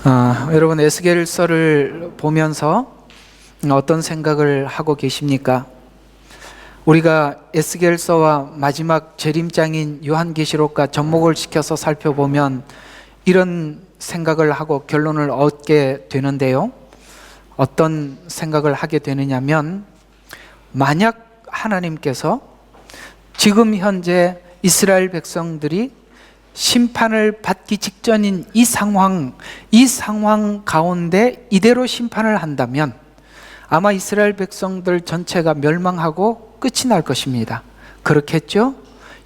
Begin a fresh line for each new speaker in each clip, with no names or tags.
여러분 에스겔서를 보면서 어떤 생각을 하고 계십니까? 우리가 에스겔서와 마지막 재림장인 요한계시록과 접목을 시켜서 살펴보면 이런 생각을 하고 결론을 얻게 되는데요. 어떤 생각을 하게 되느냐면, 만약 하나님께서 지금 현재 이스라엘 백성들이 심판을 받기 직전인 이 상황 가운데 이대로 심판을 한다면 아마 이스라엘 백성들 전체가 멸망하고 끝이 날 것입니다. 그렇겠죠?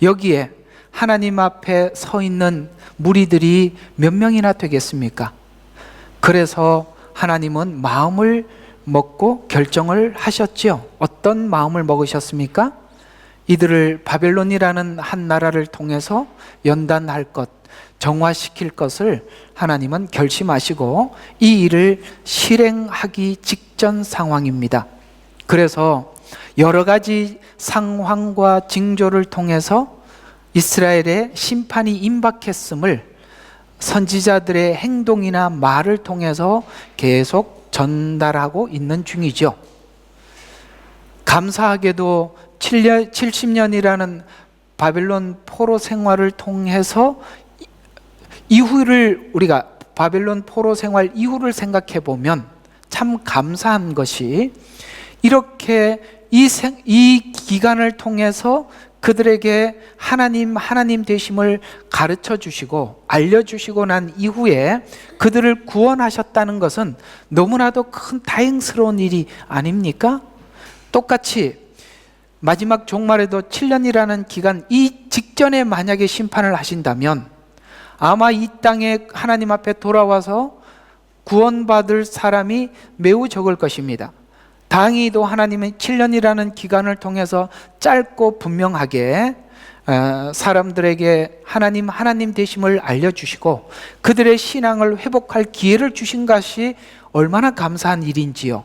여기에 하나님 앞에 서 있는 무리들이 몇 명이나 되겠습니까? 그래서 하나님은 마음을 먹고 결정을 하셨죠. 어떤 마음을 먹으셨습니까? 이들을 바벨론이라는 한 나라를 통해서 연단할 것, 정화시킬 것을 하나님은 결심하시고 이 일을 실행하기 직전 상황입니다. 그래서 여러 가지 상황과 징조를 통해서 이스라엘의 심판이 임박했음을 선지자들의 행동이나 말을 통해서 계속 전달하고 있는 중이죠. 감사하게도 70년이라는 바벨론 포로 생활을 통해서 이후를, 우리가 바벨론 포로 생활 이후를 생각해 보면 참 감사한 것이, 이렇게 이 기간을 통해서 그들에게 하나님 되심을 가르쳐 주시고 알려주시고 난 이후에 그들을 구원하셨다는 것은 너무나도 큰 다행스러운 일이 아닙니까? 똑같이 마지막 종말에도 7년이라는 기간, 이 직전에 만약에 심판을 하신다면 아마 이 땅에 하나님 앞에 돌아와서 구원받을 사람이 매우 적을 것입니다. 다행히도 하나님의 7년이라는 기간을 통해서 짧고 분명하게 사람들에게 하나님 되심을 알려주시고 그들의 신앙을 회복할 기회를 주신 것이 얼마나 감사한 일인지요.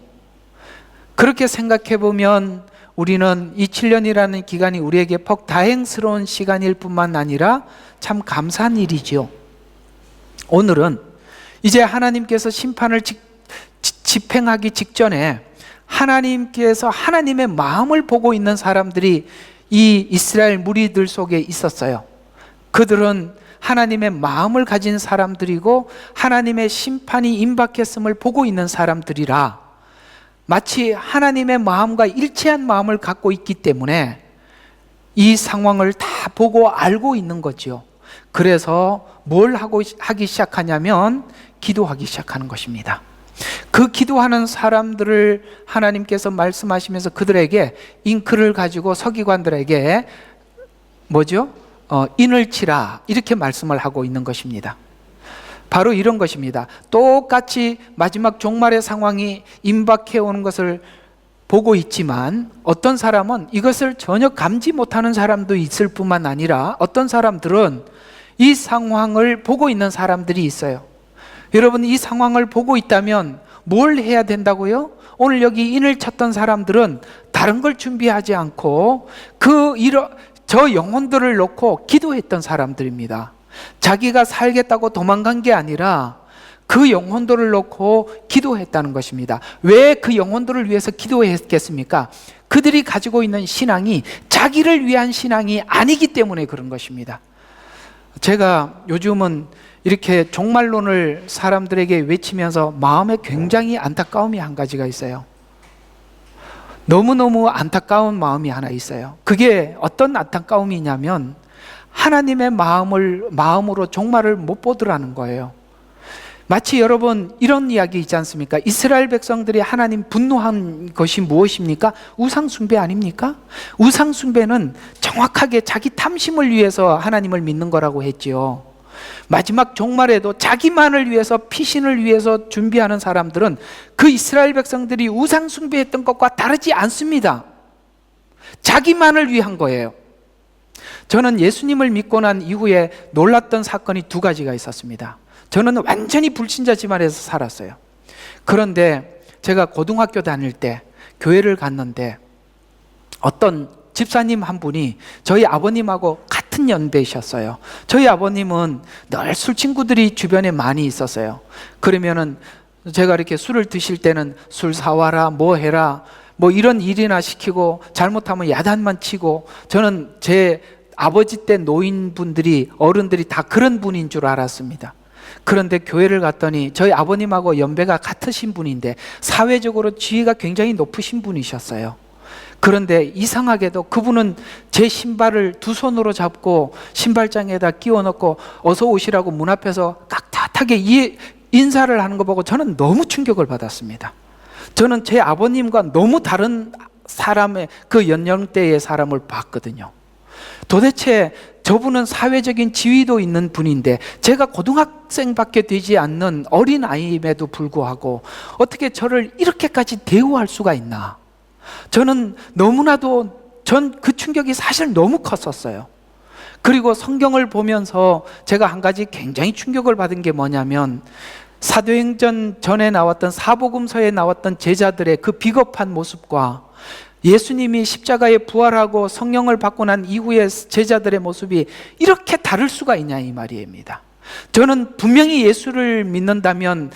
그렇게 생각해 보면 우리는 이 7년이라는 기간이 우리에게 퍽 다행스러운 시간일 뿐만 아니라 참 감사한 일이지요. 오늘은 이제 하나님께서 심판을 집행하기 직전에 하나님께서 하나님의 마음을 보고 있는 사람들이 이 이스라엘 무리들 속에 있었어요. 그들은 하나님의 마음을 가진 사람들이고 하나님의 심판이 임박했음을 보고 있는 사람들이라 마치 하나님의 마음과 일치한 마음을 갖고 있기 때문에 이 상황을 다 보고 알고 있는 거죠. 그래서 뭘 하기 시작하냐면 기도하기 시작하는 것입니다. 그 기도하는 사람들을 하나님께서 말씀하시면서 그들에게 잉크를 가지고 서기관들에게 인을 치라, 이렇게 말씀을 하고 있는 것입니다. 바로 이런 것입니다. 똑같이 마지막 종말의 상황이 임박해 오는 것을 보고 있지만 어떤 사람은 이것을 전혀 감지 못하는 사람도 있을 뿐만 아니라 어떤 사람들은 이 상황을 보고 있는 사람들이 있어요. 여러분, 이 상황을 보고 있다면 뭘 해야 된다고요? 오늘 여기 인을 쳤던 사람들은 다른 걸 준비하지 않고 저 영혼들을 놓고 기도했던 사람들입니다. 자기가 살겠다고 도망간 게 아니라 그 영혼들을 놓고 기도했다는 것입니다. 왜 그 영혼들을 위해서 기도했겠습니까? 그들이 가지고 있는 신앙이 자기를 위한 신앙이 아니기 때문에 그런 것입니다. 제가 요즘은 이렇게 종말론을 사람들에게 외치면서 마음에 굉장히 안타까움이 한 가지가 있어요. 너무너무 안타까운 마음이 하나 있어요. 그게 어떤 안타까움이냐면 하나님의 마음으로 종말을 못 보더라는 거예요. 마치 여러분 이런 이야기 있지 않습니까? 이스라엘 백성들이 하나님 분노한 것이 무엇입니까? 우상숭배 아닙니까? 우상숭배는 정확하게 자기 탐심을 위해서 하나님을 믿는 거라고 했지요. 마지막 종말에도 자기만을 위해서, 피신을 위해서 준비하는 사람들은 그 이스라엘 백성들이 우상숭배했던 것과 다르지 않습니다. 자기만을 위한 거예요. 저는 예수님을 믿고 난 이후에 놀랐던 사건이 두 가지가 있었습니다. 저는 완전히 불신자 집안에서 살았어요. 그런데 제가 고등학교 다닐 때 교회를 갔는데 어떤 집사님 한 분이 저희 아버님하고 같은 같은 연배이셨어요. 저희 아버님은 늘 술 친구들이 주변에 많이 있었어요. 그러면은 제가 이렇게 술을 드실 때는 술 사와라, 뭐 해라, 뭐 이런 일이나 시키고, 잘못하면 야단만 치고, 저는 제 아버지 때 노인분들이, 어른들이 다 그런 분인 줄 알았습니다. 그런데 교회를 갔더니 저희 아버님하고 연배가 같으신 분인데 사회적으로 지위가 굉장히 높으신 분이셨어요. 그런데 이상하게도 그분은 제 신발을 두 손으로 잡고 신발장에다 끼워 넣고 어서 오시라고 문 앞에서 깍듯하게 인사를 하는 거 보고 저는 너무 충격을 받았습니다. 저는 제 아버님과 너무 다른 사람의, 그 연령대의 사람을 봤거든요. 도대체 저분은 사회적인 지위도 있는 분인데 제가 고등학생밖에 되지 않는 어린 아이임에도 불구하고 어떻게 저를 이렇게까지 대우할 수가 있나? 저는 너무나도 전 그 충격이 사실 너무 컸었어요. 그리고 성경을 보면서 제가 한 가지 굉장히 충격을 받은 게 뭐냐면, 사도행전 전에 나왔던 사복음서에 나왔던 제자들의 그 비겁한 모습과 예수님이 십자가에 부활하고 성령을 받고 난 이후의 제자들의 모습이 이렇게 다를 수가 있냐, 이 말입니다. 저는 분명히 예수를 믿는다면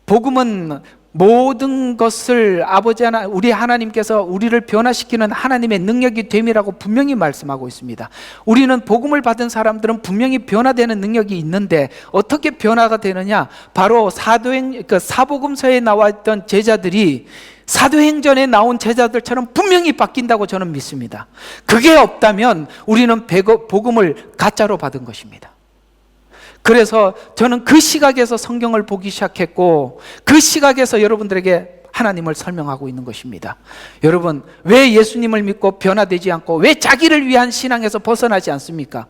복음은 모든 것을 아버지 하나, 우리 하나님께서 우리를 변화시키는 하나님의 능력이 됨이라고 분명히 말씀하고 있습니다. 우리는 복음을 받은 사람들은 분명히 변화되는 능력이 있는데 어떻게 변화가 되느냐? 바로 사복음서에 나와 있던 제자들이 사도행전에 나온 제자들처럼 분명히 바뀐다고 저는 믿습니다. 그게 없다면 우리는 복음을 가짜로 받은 것입니다. 그래서 저는 그 시각에서 성경을 보기 시작했고, 그 시각에서 여러분들에게 하나님을 설명하고 있는 것입니다. 여러분, 왜 예수님을 믿고 변화되지 않고 왜 자기를 위한 신앙에서 벗어나지 않습니까?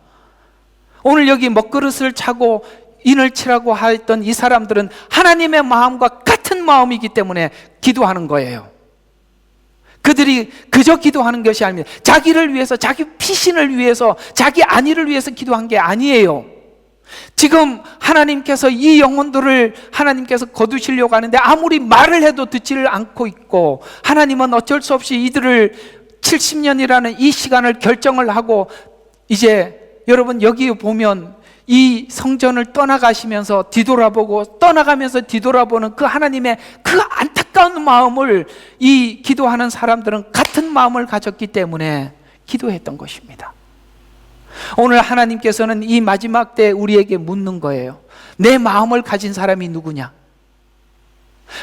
오늘 여기 먹그릇을 차고 인을 치라고 했던 이 사람들은 하나님의 마음과 같은 마음이기 때문에 기도하는 거예요. 그들이 그저 기도하는 것이 아닙니다. 자기를 위해서, 자기 피신을 위해서, 자기 안위를 위해서 기도한 게 아니에요. 지금 하나님께서 이 영혼들을 하나님께서 거두시려고 하는데 아무리 말을 해도 듣지를 않고 있고, 하나님은 어쩔 수 없이 이들을 70년이라는 이 시간을 결정을 하고, 이제 여러분 여기 보면 이 성전을 떠나가시면서 뒤돌아보고 떠나가면서 뒤돌아보는 그 하나님의 그 안타까운 마음을 이 기도하는 사람들은 같은 마음을 가졌기 때문에 기도했던 것입니다. 오늘 하나님께서는 이 마지막 때 우리에게 묻는 거예요. 내 마음을 가진 사람이 누구냐?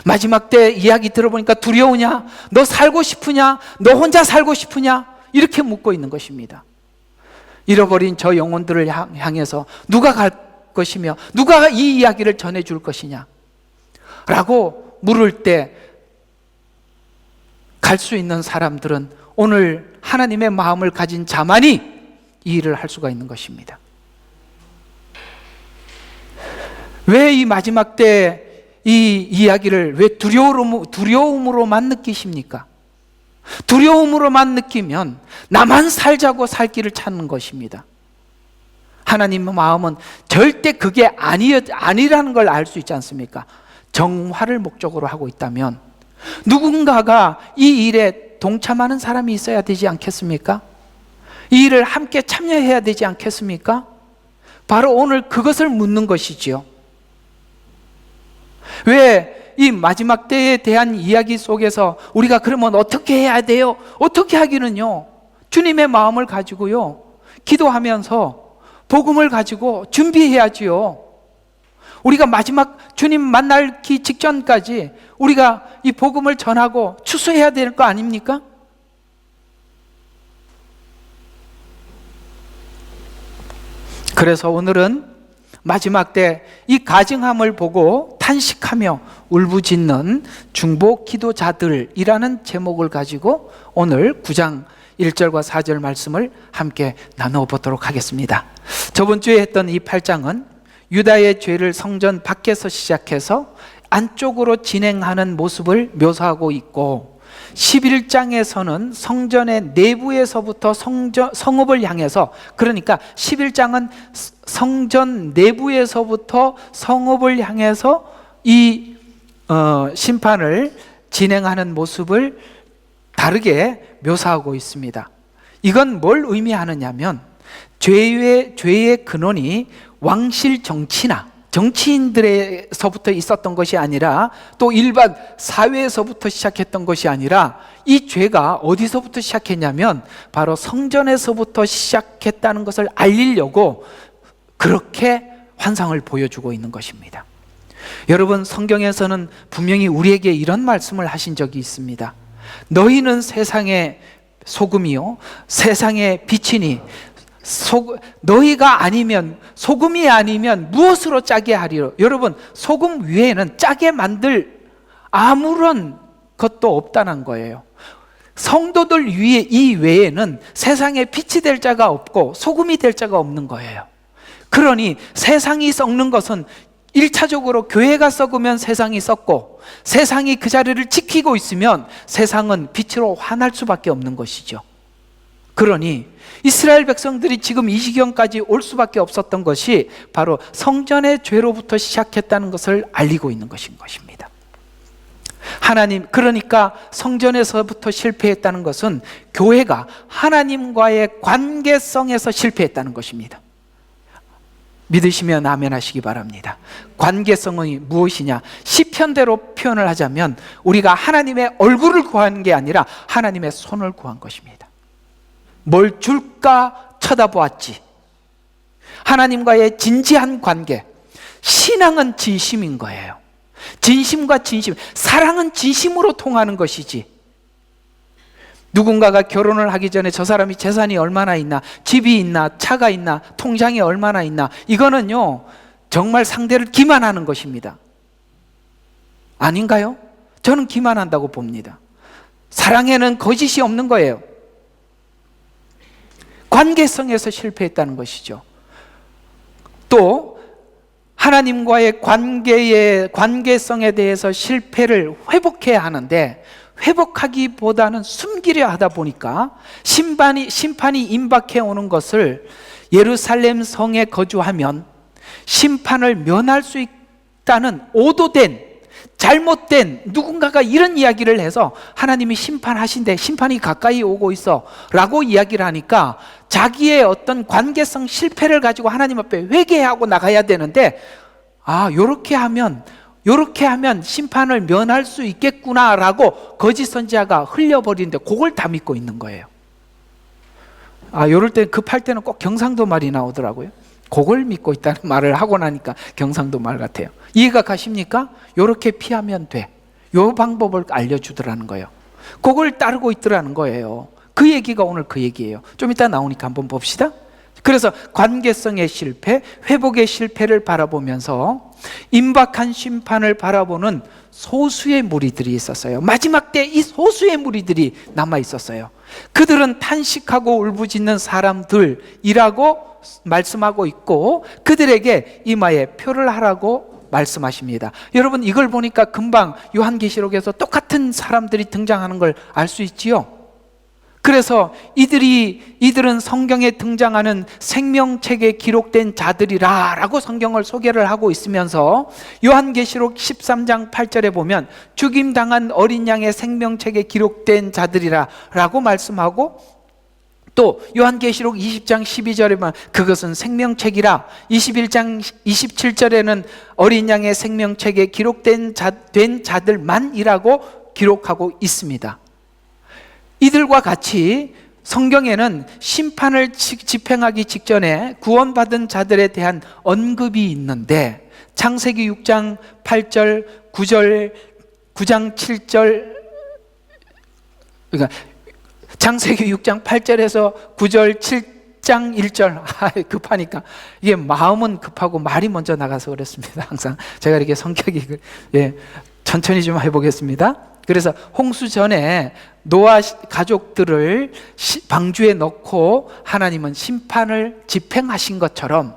마지막 때 이야기 들어보니까 두려우냐? 너 살고 싶으냐? 너 혼자 살고 싶으냐? 이렇게 묻고 있는 것입니다. 잃어버린 저 영혼들을 향해서 누가 갈 것이며 누가 이 이야기를 전해줄 것이냐 라고 물을 때 갈 수 있는 사람들은 오늘 하나님의 마음을 가진 자만이 이 일을 할 수가 있는 것입니다. 왜 이 마지막 때 이 이야기를 왜 두려움으로만 느끼십니까? 두려움으로만 느끼면 나만 살자고 살 길을 찾는 것입니다. 하나님의 마음은 절대 그게 아니라는 걸 알 수 있지 않습니까? 정화를 목적으로 하고 있다면 누군가가 이 일에 동참하는 사람이 있어야 되지 않겠습니까? 이 일을 함께 참여해야 되지 않겠습니까? 바로 오늘 그것을 묻는 것이지요. 왜 이 마지막 때에 대한 이야기 속에서 우리가 그러면 어떻게 해야 돼요? 어떻게 하기는요, 주님의 마음을 가지고요, 기도하면서 복음을 가지고 준비해야지요. 우리가 마지막 주님 만나기 직전까지 우리가 이 복음을 전하고 추수해야 될 거 아닙니까? 그래서 오늘은 마지막 때 이 가증함을 보고 탄식하며 울부짖는 중보 기도자들이라는 제목을 가지고 오늘 9장 1절과 4절 말씀을 함께 나눠보도록 하겠습니다. 저번 주에 했던 이 8장은 유다의 죄를 성전 밖에서 시작해서 안쪽으로 진행하는 모습을 묘사하고 있고, 11장에서는 성전의 내부에서부터 성읍을 향해서, 그러니까 11장은 성전 내부에서부터 성읍을 향해서 이 심판을 진행하는 모습을 다르게 묘사하고 있습니다. 이건 뭘 의미하느냐면 죄의 근원이 왕실 정치나 정치인들에서부터 있었던 것이 아니라 또 일반 사회에서부터 시작했던 것이 아니라 이 죄가 어디서부터 시작했냐면 바로 성전에서부터 시작했다는 것을 알리려고 그렇게 환상을 보여주고 있는 것입니다. 여러분, 성경에서는 분명히 우리에게 이런 말씀을 하신 적이 있습니다. 너희는 세상의 소금이요 세상의 빛이니 너희가 아니면, 소금이 아니면 무엇으로 짜게 하리요? 여러분, 소금 위에는 짜게 만들 아무런 것도 없다는 거예요. 성도들 위에 이 외에는 세상에 빛이 될 자가 없고 소금이 될 자가 없는 거예요. 그러니 세상이 썩는 것은 1차적으로 교회가 썩으면 세상이 썩고, 세상이 그 자리를 지키고 있으면 세상은 빛으로 환할 수밖에 없는 것이죠. 그러니 이스라엘 백성들이 지금 이 지경까지 올 수밖에 없었던 것이 바로 성전의 죄로부터 시작했다는 것을 알리고 있는 것인 것입니다. 하나님, 그러니까 성전에서부터 실패했다는 것은 교회가 하나님과의 관계성에서 실패했다는 것입니다. 믿으시면 아멘 하시기 바랍니다. 관계성이 무엇이냐? 시편대로 표현을 하자면 우리가 하나님의 얼굴을 구한 게 아니라 하나님의 손을 구한 것입니다. 뭘 줄까 쳐다보았지. 하나님과의 진지한 관계, 신앙은 진심인 거예요. 진심과 진심, 사랑은 진심으로 통하는 것이지. 누군가가 결혼을 하기 전에 저 사람이 재산이 얼마나 있나, 집이 있나, 차가 있나, 통장이 얼마나 있나, 이거는요 정말 상대를 기만하는 것입니다. 아닌가요? 저는 기만한다고 봅니다. 사랑에는 거짓이 없는 거예요. 관계성에서 실패했다는 것이죠. 또 하나님과의 관계성에 대해서 실패를 회복해야 하는데, 회복하기보다는 숨기려 하다 보니까 심판이 임박해 오는 것을, 예루살렘 성에 거주하면 심판을 면할 수 있다는 오도된, 잘못된, 누군가가 이런 이야기를 해서 하나님이 심판하신대, 심판이 가까이 오고 있어 라고 이야기를 하니까 자기의 어떤 관계성 실패를 가지고 하나님 앞에 회개하고 나가야 되는데, 요렇게 하면 심판을 면할 수 있겠구나 라고 거짓 선지자가 흘려버리는데 그걸 다 믿고 있는 거예요. 요럴 때 급할 때는 꼭 경상도 말이 나오더라고요. 그걸 믿고 있다는 말을 하고 나니까 경상도 말 같아요. 이해가 가십니까? 요렇게 피하면 돼, 요 방법을 알려주더라는 거예요. 그걸 따르고 있더라는 거예요. 그 얘기가 오늘 그 얘기예요. 좀 이따 나오니까 한번 봅시다. 그래서 관계성의 실패, 회복의 실패를 바라보면서 임박한 심판을 바라보는 소수의 무리들이 있었어요. 마지막 때 이 소수의 무리들이 남아 있었어요. 그들은 탄식하고 울부짖는 사람들이라고 말씀하고 있고, 그들에게 이마에 표를 하라고 말씀하십니다. 여러분, 이걸 보니까 금방 요한계시록에서 똑같은 사람들이 등장하는 걸 알 수 있지요. 그래서 이들은 성경에 등장하는 생명책에 기록된 자들이라 라고 성경을 소개를 하고 있으면서, 요한계시록 13장 8절에 보면 죽임당한 어린 양의 생명책에 기록된 자들이라 라고 말씀하고, 또 요한계시록 20장 12절에 보면 그것은 생명책이라, 21장 27절에는 어린 양의 생명책에 기록된 된 자들만이라고 기록하고 있습니다. 이들과 같이 성경에는 심판을 집행하기 직전에 구원받은 자들에 대한 언급이 있는데, 창세기 6장 8절, 9장 7절, 그러니까 창세기 6장 8절에서 9절 7장 1절, 급하니까 이게 마음은 급하고 말이 먼저 나가서 그랬습니다. 항상 제가 이렇게 성격이 천천히 좀 해보겠습니다. 그래서 홍수 전에 노아 가족들을 방주에 넣고 하나님은 심판을 집행하신 것처럼,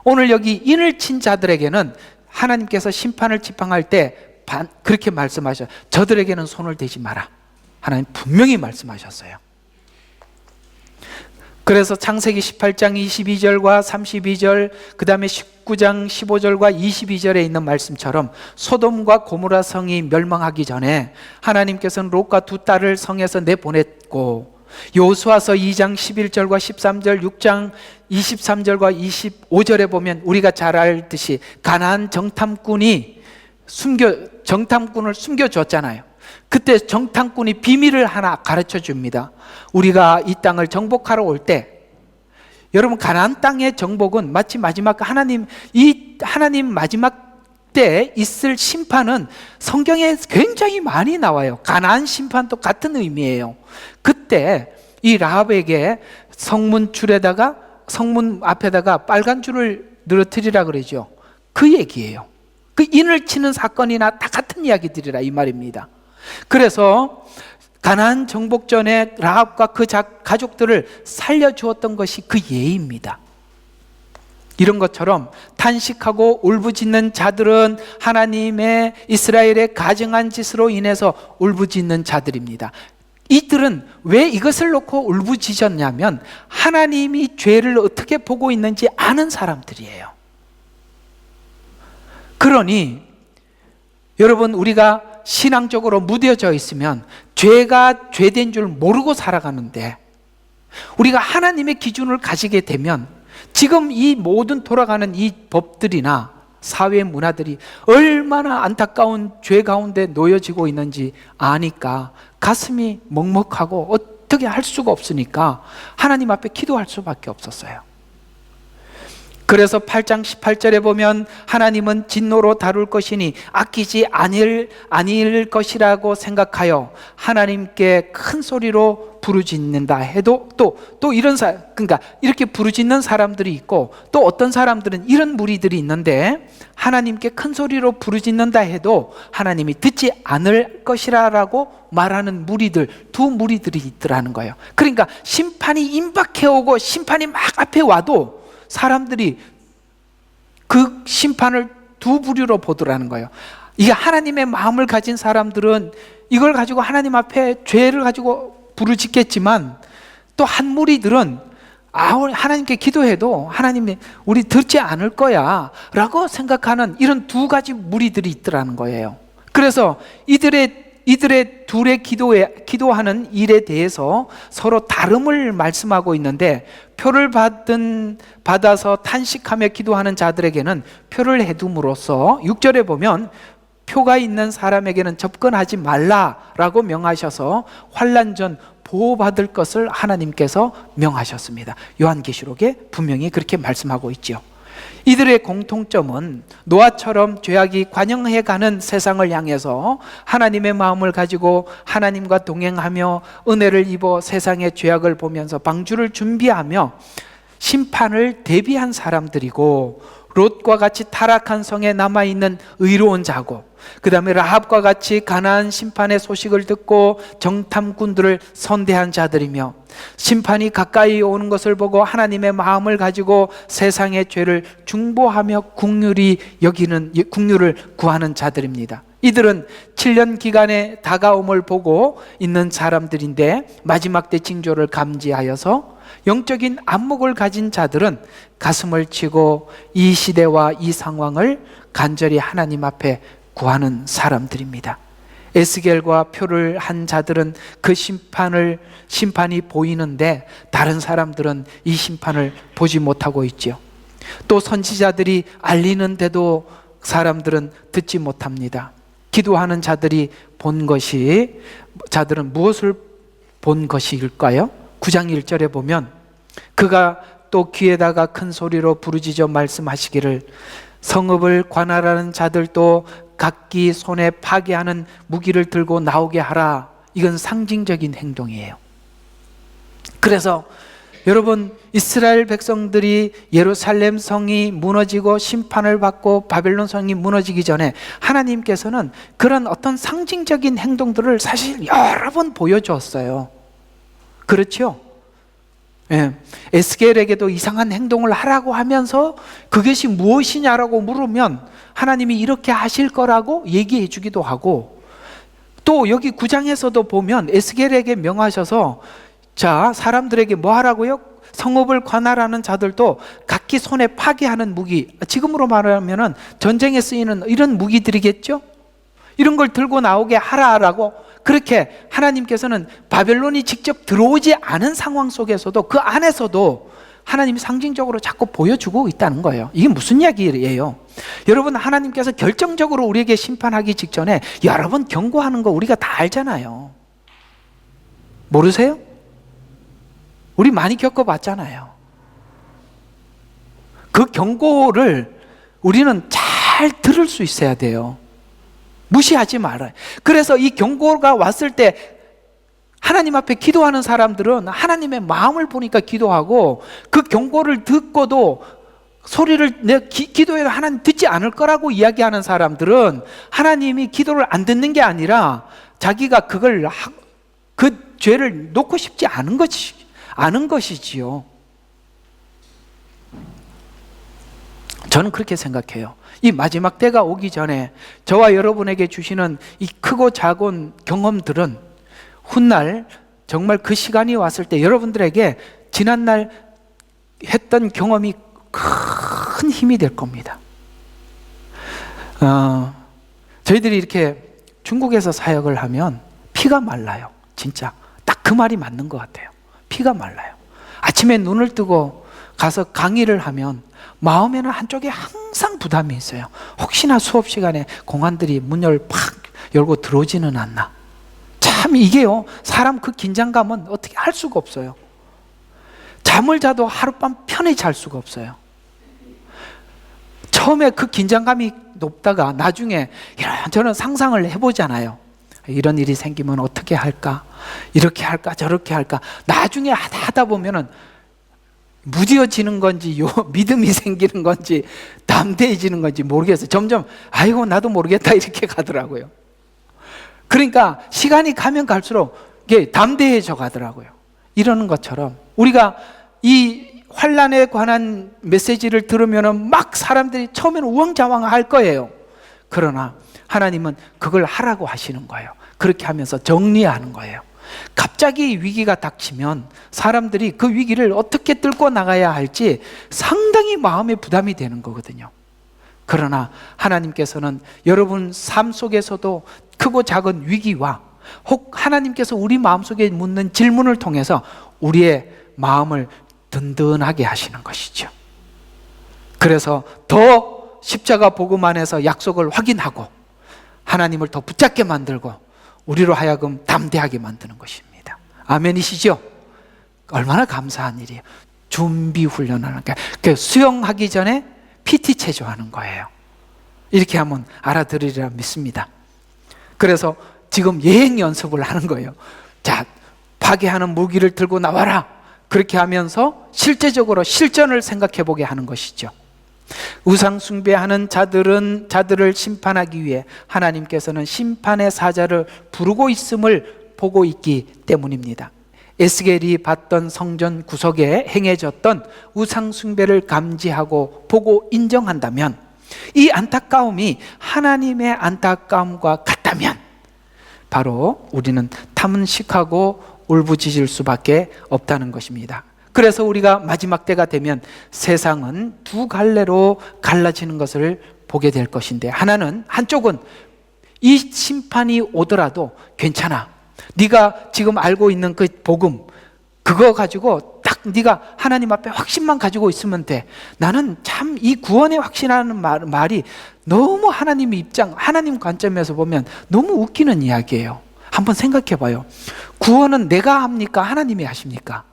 오늘 여기 인을 친 자들에게는 하나님께서 심판을 집행할 때 그렇게 말씀하셔요. 저들에게는 손을 대지 마라. 하나님 분명히 말씀하셨어요. 그래서 창세기 18장 22절과 32절, 그 다음에 19장 15절과 22절에 있는 말씀처럼 소돔과 고모라 성이 멸망하기 전에 하나님께서는 롯과 두 딸을 성에서 내보냈고, 여호수아서 2장 11절과 13절, 6장 23절과 25절에 보면 우리가 잘 알듯이 가나안 정탐꾼을 숨겨줬잖아요. 그때 정탐꾼이 비밀을 하나 가르쳐 줍니다. 우리가 이 땅을 정복하러 올 때, 여러분, 가나안 땅의 정복은 마치 마지막 하나님 마지막 때 있을 심판은 성경에 굉장히 많이 나와요. 가나안 심판도 같은 의미예요. 그때 이 라합에게 성문 앞에다가 빨간 줄을 늘어뜨리라 그러죠. 그 얘기예요. 그 인을 치는 사건이나 다 같은 이야기들이라 이 말입니다. 그래서 가나안 정복 전에 라합과 그 가족들을 살려주었던 것이 그 예입니다. 이런 것처럼 탄식하고 울부짖는 자들은 하나님의 이스라엘의 가증한 짓으로 인해서 울부짖는 자들입니다. 이들은 왜 이것을 놓고 울부짖었냐면 하나님이 죄를 어떻게 보고 있는지 아는 사람들이에요. 그러니 여러분, 우리가 신앙적으로 무뎌져 있으면 죄가 죄된 줄 모르고 살아가는데, 우리가 하나님의 기준을 가지게 되면 지금 이 모든 돌아가는 이 법들이나 사회 문화들이 얼마나 안타까운 죄 가운데 놓여지고 있는지 아니까 가슴이 먹먹하고 어떻게 할 수가 없으니까 하나님 앞에 기도할 수밖에 없었어요. 그래서 8장 18절에 보면 하나님은 진노로 다룰 것이니 아끼지 아닐 것이라고 생각하여 하나님께 큰 소리로 부르짖는다 해도 또 이런 그러니까 이렇게 부르짖는 사람들이 있고, 또 어떤 사람들은 이런 무리들이 있는데 하나님께 큰 소리로 부르짖는다 해도 하나님이 듣지 않을 것이라고 말하는 두 무리들이 있더라는 거예요. 그러니까 심판이 임박해 오고 심판이 막 앞에 와도 사람들이 그 심판을 두 부류로 보더라는 거예요. 이게 하나님의 마음을 가진 사람들은 이걸 가지고 하나님 앞에 죄를 가지고 부르짖겠지만, 또 한 무리들은 하나님께 기도해도 하나님이 우리 듣지 않을 거야 라고 생각하는 이런 두 가지 무리들이 있더라는 거예요. 그래서 이들의 둘의 기도하는 일에 대해서 서로 다름을 말씀하고 있는데, 표를 받아서 탄식하며 기도하는 자들에게는 표를 해둠으로써 6절에 보면 표가 있는 사람에게는 접근하지 말라라고 명하셔서 환난 전 보호받을 것을 하나님께서 명하셨습니다. 요한계시록에 분명히 그렇게 말씀하고 있죠. 이들의 공통점은 노아처럼 죄악이 관영해가는 세상을 향해서 하나님의 마음을 가지고 하나님과 동행하며 은혜를 입어 세상의 죄악을 보면서 방주를 준비하며 심판을 대비한 사람들이고, 롯과 같이 타락한 성에 남아있는 의로운 자고, 그 다음에 라합과 같이 가나안 심판의 소식을 듣고 정탐꾼들을 선대한 자들이며, 심판이 가까이 오는 것을 보고 하나님의 마음을 가지고 세상의 죄를 중보하며 긍휼을 구하는 자들입니다. 이들은 7년 기간의 다가옴을 보고 있는 사람들인데, 마지막 때 징조를 감지하여서 영적인 안목을 가진 자들은 가슴을 치고 이 시대와 이 상황을 간절히 하나님 앞에 구하는 사람들입니다. 에스겔과 표를 한 자들은 그 심판이 보이는데 다른 사람들은 이 심판을 보지 못하고 있지요. 또 선지자들이 알리는데도 사람들은 듣지 못합니다. 기도하는 자들은 무엇을 본 것일까요? 9장 1절에 보면 그가 또 귀에다가 큰 소리로 부르짖어 말씀하시기를, 성읍을 관할하는 자들도 각기 손에 파괴하는 무기를 들고 나오게 하라. 이건 상징적인 행동이에요. 그래서 여러분, 이스라엘 백성들이 예루살렘 성이 무너지고 심판을 받고 바벨론 성이 무너지기 전에 하나님께서는 그런 어떤 상징적인 행동들을 사실 여러 번 보여주었어요. 그렇죠? 예. 에스겔에게도 이상한 행동을 하라고 하면서 그것이 무엇이냐라고 물으면 하나님이 이렇게 하실 거라고 얘기해 주기도 하고, 또 여기 9장에서도 보면 에스겔에게 명하셔서, 자, 사람들에게 뭐 하라고요? 성읍을 관할하는 자들도 각기 손에 파괴하는 무기, 지금으로 말하면 전쟁에 쓰이는 이런 무기들이겠죠? 이런 걸 들고 나오게 하라라고 그렇게 하나님께서는 바벨론이 직접 들어오지 않은 상황 속에서도 그 안에서도 하나님이 상징적으로 자꾸 보여주고 있다는 거예요. 이게 무슨 이야기예요? 여러분, 하나님께서 결정적으로 우리에게 심판하기 직전에 여러 번 경고하는 거 우리가 다 알잖아요. 모르세요? 우리 많이 겪어봤잖아요. 그 경고를 우리는 잘 들을 수 있어야 돼요. 무시하지 말아요. 그래서 이 경고가 왔을 때 하나님 앞에 기도하는 사람들은 하나님의 마음을 보니까 기도하고, 그 경고를 듣고도 소리를 내 기도해도 하나님 듣지 않을 거라고 이야기하는 사람들은 하나님이 기도를 안 듣는 게 아니라 자기가 그 죄를 놓고 싶지 않은 것이지요. 저는 그렇게 생각해요. 이 마지막 때가 오기 전에 저와 여러분에게 주시는 이 크고 작은 경험들은 훗날 정말 그 시간이 왔을 때 여러분들에게 지난날 했던 경험이 큰 힘이 될 겁니다. 저희들이 이렇게 중국에서 사역을 하면 피가 말라요. 진짜 딱 그 말이 맞는 것 같아요. 피가 말라요. 아침에 눈을 뜨고 가서 강의를 하면 마음에는 한쪽에 항상 부담이 있어요. 혹시나 수업 시간에 공안들이 문을 팍 열고 들어오지는 않나. 참 이게요, 사람 그 긴장감은 어떻게 할 수가 없어요. 잠을 자도 하룻밤 편히 잘 수가 없어요. 처음에 그 긴장감이 높다가 나중에 이런저런 상상을 해보잖아요. 이런 일이 생기면 어떻게 할까? 이렇게 할까? 저렇게 할까? 나중에 하다 보면은 무뎌지는 건지 믿음이 생기는 건지 담대해지는 건지 모르겠어요. 점점 아이고 나도 모르겠다 이렇게 가더라고요. 그러니까 시간이 가면 갈수록 이게 담대해져 가더라고요. 이러는 것처럼 우리가 이 환난에 관한 메시지를 들으면 막 사람들이 처음에는 우왕좌왕할 거예요. 그러나 하나님은 그걸 하라고 하시는 거예요. 그렇게 하면서 정리하는 거예요. 갑자기 위기가 닥치면 사람들이 그 위기를 어떻게 뚫고 나가야 할지 상당히 마음에 부담이 되는 거거든요. 그러나 하나님께서는 여러분 삶 속에서도 크고 작은 위기와 혹 하나님께서 우리 마음속에 묻는 질문을 통해서 우리의 마음을 든든하게 하시는 것이죠. 그래서 더 십자가 복음 안에서 약속을 확인하고 하나님을 더 붙잡게 만들고 우리로 하여금 담대하게 만드는 것입니다. 아멘이시죠? 얼마나 감사한 일이에요. 준비 훈련하는 거예요. 그 수영하기 전에 PT 체조하는 거예요. 이렇게 하면 알아들으리라 믿습니다. 그래서 지금 예행 연습을 하는 거예요. 자, 파괴하는 무기를 들고 나와라. 그렇게 하면서 실제적으로 실전을 생각해 보게 하는 것이죠. 우상 숭배하는 자들을 심판하기 위해 하나님께서는 심판의 사자를 부르고 있음을 보고 있기 때문입니다. 에스겔이 봤던 성전 구석에 행해졌던 우상 숭배를 감지하고 보고 인정한다면, 이 안타까움이 하나님의 안타까움과 같다면 바로 우리는 탐식하고 울부짖을 수밖에 없다는 것입니다. 그래서 우리가 마지막 때가 되면 세상은 두 갈래로 갈라지는 것을 보게 될 것인데, 한쪽은 이 심판이 오더라도 괜찮아, 네가 지금 알고 있는 그 복음 그거 가지고 딱 네가 하나님 앞에 확신만 가지고 있으면 돼. 나는 참 이 구원에 확신하는 말이 너무 하나님 관점에서 보면 너무 웃기는 이야기예요. 한번 생각해 봐요. 구원은 내가 합니까? 하나님이 하십니까?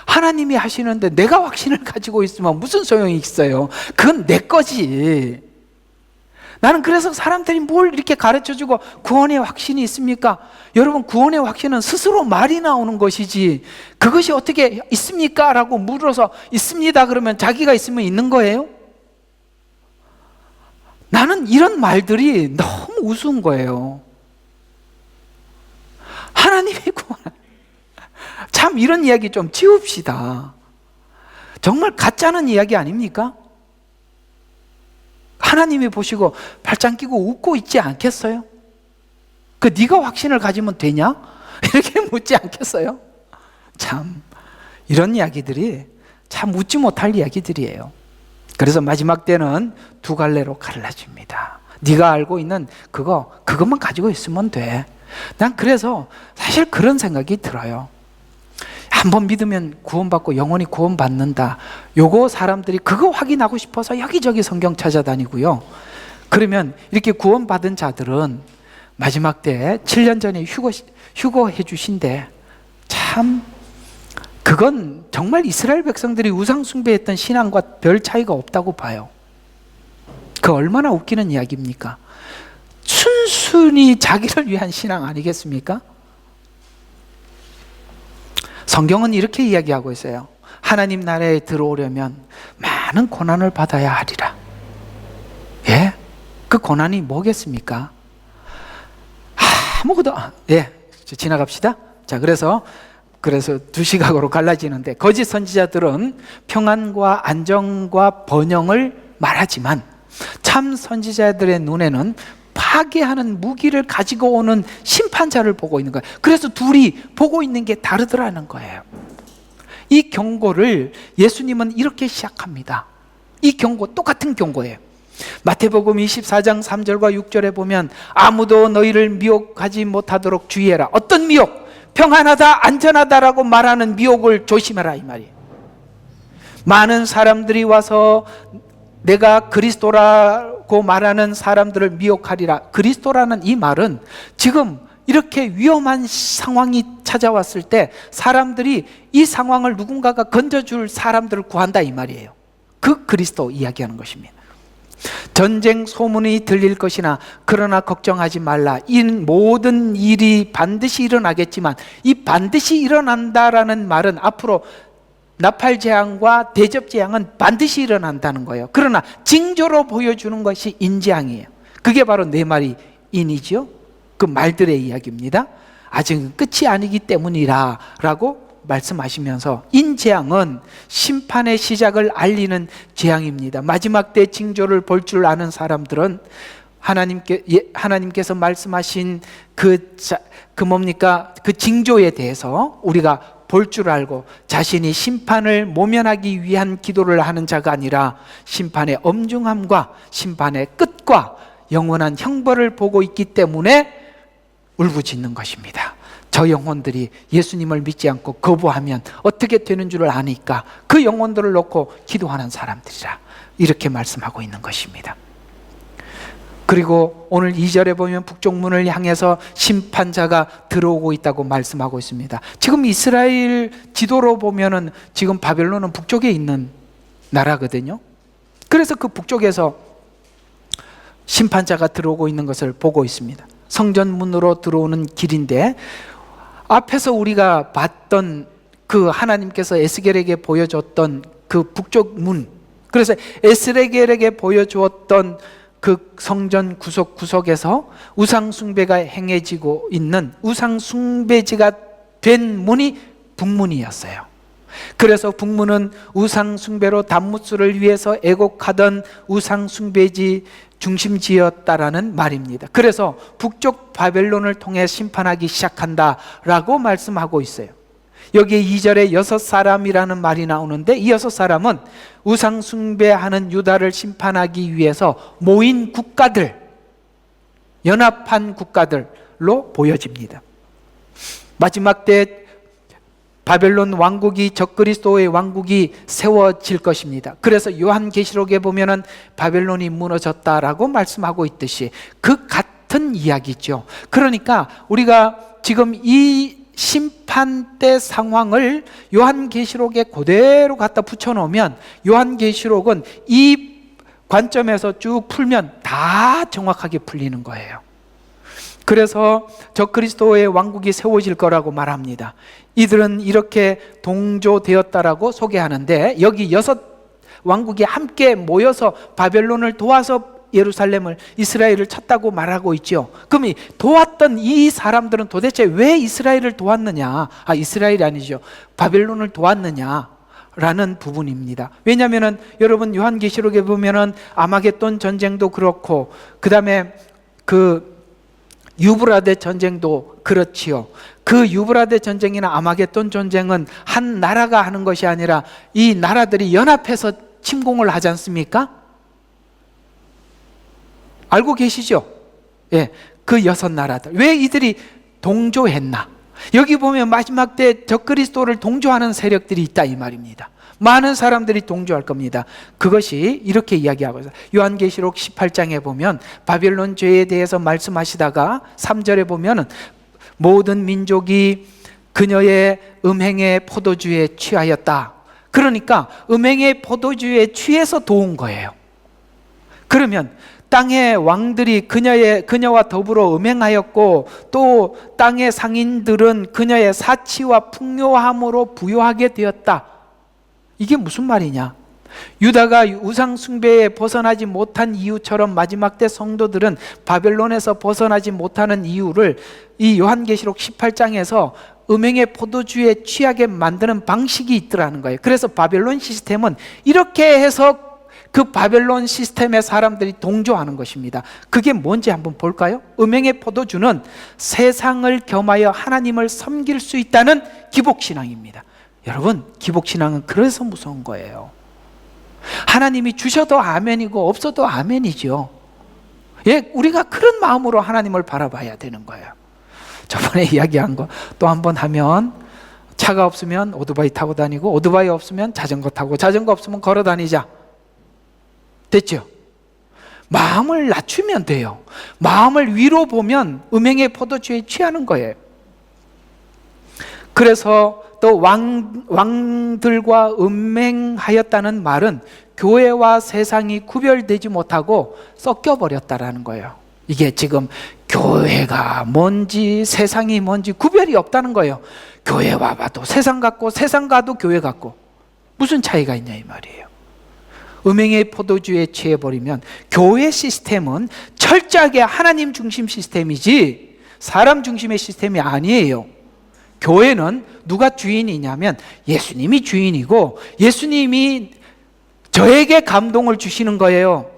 하나님이 하시는데 내가 확신을 가지고 있으면 무슨 소용이 있어요? 그건 내 거지. 나는 그래서 사람들이 뭘 이렇게 가르쳐주고 구원의 확신이 있습니까? 여러분, 구원의 확신은 스스로 말이 나오는 것이지 그것이 어떻게 있습니까? 라고 물어서 있습니다 그러면 자기가 있으면 있는 거예요? 나는 이런 말들이 너무 우스운 거예요. 하나님의 구원, 참 이런 이야기 좀 지웁시다. 정말 가짜는 이야기 아닙니까? 하나님이 보시고 발짱 끼고 웃고 있지 않겠어요? 네가 확신을 가지면 되냐? 이렇게 묻지 않겠어요? 참 이런 이야기들이 참 웃지 못할 이야기들이에요. 그래서 마지막 때는 두 갈래로 갈라집니다. 네가 알고 있는 그것만 가지고 있으면 돼. 난 그래서 사실 그런 생각이 들어요. 한번 믿으면 구원받고 영원히 구원받는다. 요거 사람들이 그거 확인하고 싶어서 여기저기 성경 찾아다니고요. 그러면 이렇게 구원받은 자들은 마지막 때 7년 전에 휴거해 주신대. 참 그건 정말 이스라엘 백성들이 우상 숭배했던 신앙과 별 차이가 없다고 봐요. 그 얼마나 웃기는 이야기입니까? 순순히 자기를 위한 신앙 아니겠습니까? 성경은 이렇게 이야기하고 있어요. 하나님 나라에 들어오려면 많은 고난을 받아야 하리라. 예? 그 고난이 뭐겠습니까? 아무것도, 지나갑시다. 자, 그래서 두 시각으로 갈라지는데, 거짓 선지자들은 평안과 안정과 번영을 말하지만 참 선지자들의 눈에는 파괴하는 무기를 가지고 오는 심판자를 보고 있는 거예요. 그래서 둘이 보고 있는 게 다르더라는 거예요. 이 경고를 예수님은 이렇게 시작합니다. 이 경고 똑같은 경고예요. 마태복음 24장 3절과 6절에 보면 아무도 너희를 미혹하지 못하도록 주의해라. 어떤 미혹? 평안하다, 안전하다라고 말하는 미혹을 조심해라 이 말이에요. 많은 사람들이 와서 내가 그리스도라고 말하는 사람들을 미혹하리라. 그리스도라는 이 말은 지금 이렇게 위험한 상황이 찾아왔을 때 사람들이 이 상황을 누군가가 건져줄 사람들을 구한다 이 말이에요. 그 그리스도 이야기하는 것입니다. 전쟁 소문이 들릴 것이나 그러나 걱정하지 말라. 이 모든 일이 반드시 일어나겠지만 이 반드시 일어난다라는 말은 앞으로 나팔 재앙과 대접 재앙은 반드시 일어난다는 거예요. 그러나 징조로 보여주는 것이 인재앙이에요. 그게 바로 네 마리 인이죠. 그 말들의 이야기입니다. 아직은 끝이 아니기 때문이라 라고 말씀하시면서 인재앙은 심판의 시작을 알리는 재앙입니다. 마지막 때 징조를 볼 줄 아는 사람들은 하나님께서 말씀하신 그 뭡니까? 그 징조에 대해서 우리가 볼 줄 알고 자신이 심판을 모면하기 위한 기도를 하는 자가 아니라 심판의 엄중함과 심판의 끝과 영원한 형벌을 보고 있기 때문에 울부짖는 것입니다. 저 영혼들이 예수님을 믿지 않고 거부하면 어떻게 되는 줄을 아니까 그 영혼들을 놓고 기도하는 사람들이라 이렇게 말씀하고 있는 것입니다. 그리고 오늘 2절에 보면 북쪽 문을 향해서 심판자가 들어오고 있다고 말씀하고 있습니다. 지금 이스라엘 지도로 보면은 지금 바벨론은 북쪽에 있는 나라거든요. 그래서 그 북쪽에서 심판자가 들어오고 있는 것을 보고 있습니다. 성전 문으로 들어오는 길인데 앞에서 우리가 봤던 그 하나님께서 에스겔에게 보여줬던 그 북쪽 문, 그래서 에스겔에게 보여주었던 그 성전 구석구석에서 우상숭배가 행해지고 있는 우상숭배지가 된 문이 북문이었어요. 그래서 북문은 우상숭배로 단무스를 위해서 애곡하던 우상숭배지 중심지였다라는 말입니다. 그래서 북쪽 바벨론을 통해 심판하기 시작한다라고 말씀하고 있어요. 여기에 2절에 6사람이라는 말이 나오는데 이 6사람은 우상숭배하는 유다를 심판하기 위해서 모인 국가들, 연합한 국가들로 보여집니다. 마지막 때 바벨론 왕국이 적그리스도의 왕국이 세워질 것입니다. 그래서 요한계시록에 보면은 바벨론이 무너졌다라고 말씀하고 있듯이 그 같은 이야기죠. 그러니까 우리가 지금 이 심판 때 상황을 요한계시록에 그대로 갖다 붙여놓으면 요한계시록은 이 관점에서 쭉 풀면 다 정확하게 풀리는 거예요. 그래서 적그리스도의 왕국이 세워질 거라고 말합니다. 이들은 이렇게 동조되었다라고 소개하는데 여기 6 왕국이 함께 모여서 바벨론을 도와서 예루살렘을 이스라엘을 쳤다고 말하고 있죠. 그럼 도왔던 이 사람들은 도대체 왜 이스라엘을 도왔느냐? 이스라엘이 아니죠. 바벨론을 도왔느냐? 라는 부분입니다. 왜냐하면 여러분 요한계시록에 보면은 아마겟돈 전쟁도 그렇고 그 다음에 그 유브라데 전쟁도 그렇지요. 그 유브라데 전쟁이나 아마겟돈 전쟁은 한 나라가 하는 것이 아니라 이 나라들이 연합해서 침공을 하지 않습니까? 알고 계시죠? 예, 그 6 나라들. 왜 이들이 동조했나? 여기 보면 마지막 때 적그리스도를 동조하는 세력들이 있다 이 말입니다. 많은 사람들이 동조할 겁니다. 그것이 이렇게 이야기하고 있어요. 요한계시록 18장에 보면 바벨론 죄에 대해서 말씀하시다가 3절에 보면 모든 민족이 그녀의 음행의 포도주에 취하였다. 그러니까 음행의 포도주에 취해서 도운 거예요. 그러면 땅의 왕들이 그녀와 더불어 음행하였고 또 땅의 상인들은 그녀의 사치와 풍요함으로 부요하게 되었다. 이게 무슨 말이냐? 유다가 우상 숭배에 벗어나지 못한 이유처럼 마지막 때 성도들은 바벨론에서 벗어나지 못하는 이유를 이 요한계시록 18장에서 음행의 포도주에 취하게 만드는 방식이 있더라는 거예요. 그래서 바벨론 시스템은 이렇게 해서 그 바벨론 시스템의 사람들이 동조하는 것입니다. 그게 뭔지 한번 볼까요? 음행의 포도주는 세상을 겸하여 하나님을 섬길 수 있다는 기복신앙입니다. 여러분, 기복신앙은 그래서 무서운 거예요. 하나님이 주셔도 아멘이고 없어도 아멘이죠. 예, 우리가 그런 마음으로 하나님을 바라봐야 되는 거예요. 저번에 이야기한 거 또 한 번 하면, 차가 없으면 오토바이 타고 다니고 오토바이 없으면 자전거 타고 자전거 없으면 걸어 다니자. 됐죠? 마음을 낮추면 돼요. 마음을 위로 보면 음행의 포도주에 취하는 거예요. 그래서 또 왕들과 음행하였다는 말은 교회와 세상이 구별되지 못하고 섞여버렸다라는 거예요. 이게 지금 교회가 뭔지 세상이 뭔지 구별이 없다는 거예요. 교회 와봐도 세상 같고 세상 가도 교회 같고 무슨 차이가 있냐 이 말이에요. 음행의 포도주에 취해버리면 교회 시스템은 철저하게 하나님 중심 시스템이지 사람 중심의 시스템이 아니에요. 교회는 누가 주인이냐면 예수님이 주인이고 예수님이 저에게 감동을 주시는 거예요.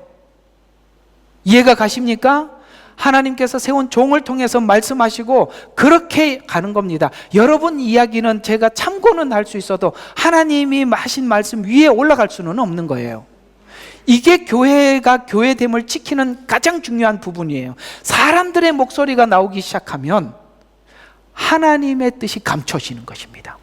이해가 가십니까? 하나님께서 세운 종을 통해서 말씀하시고 그렇게 가는 겁니다. 여러분 이야기는 제가 참고는 할 수 있어도 하나님이 하신 말씀 위에 올라갈 수는 없는 거예요. 이게 교회가 교회됨을 지키는 가장 중요한 부분이에요. 사람들의 목소리가 나오기 시작하면 하나님의 뜻이 감춰지는 것입니다.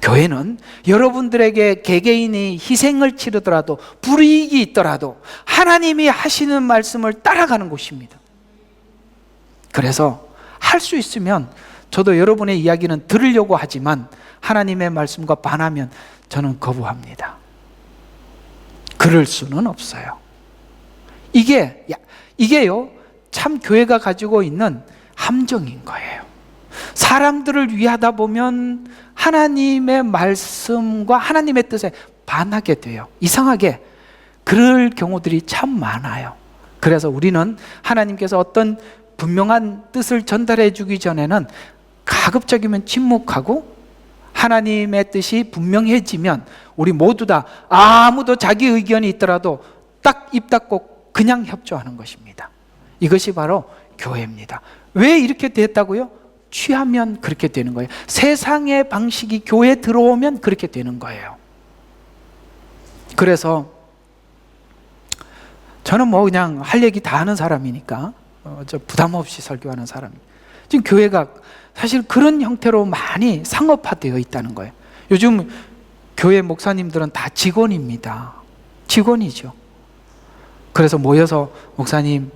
교회는 여러분들에게 개개인이 희생을 치르더라도 불이익이 있더라도 하나님이 하시는 말씀을 따라가는 곳입니다. 그래서 할 수 있으면 저도 여러분의 이야기는 들으려고 하지만 하나님의 말씀과 반하면 저는 거부합니다. 그럴 수는 없어요. 이게요 참 교회가 가지고 있는 함정인 거예요. 사람들을 위하다 보면 하나님의 말씀과 하나님의 뜻에 반하게 돼요. 이상하게 그럴 경우들이 참 많아요. 그래서 우리는 하나님께서 어떤 분명한 뜻을 전달해 주기 전에는 가급적이면 침묵하고 하나님의 뜻이 분명해지면 우리 모두 다 아무도 자기 의견이 있더라도 딱 입 닫고 그냥 협조하는 것입니다. 이것이 바로 교회입니다. 왜 이렇게 됐다고요? 취하면 그렇게 되는 거예요. 세상의 방식이 교회에 들어오면 그렇게 되는 거예요. 그래서 저는 뭐 그냥 할 얘기 다 하는 사람이니까 저 부담 없이 설교하는 사람입니다. 지금 교회가 사실 그런 형태로 많이 상업화되어 있다는 거예요. 요즘 교회 목사님들은 다 직원입니다. 직원이죠. 그래서 모여서 목사님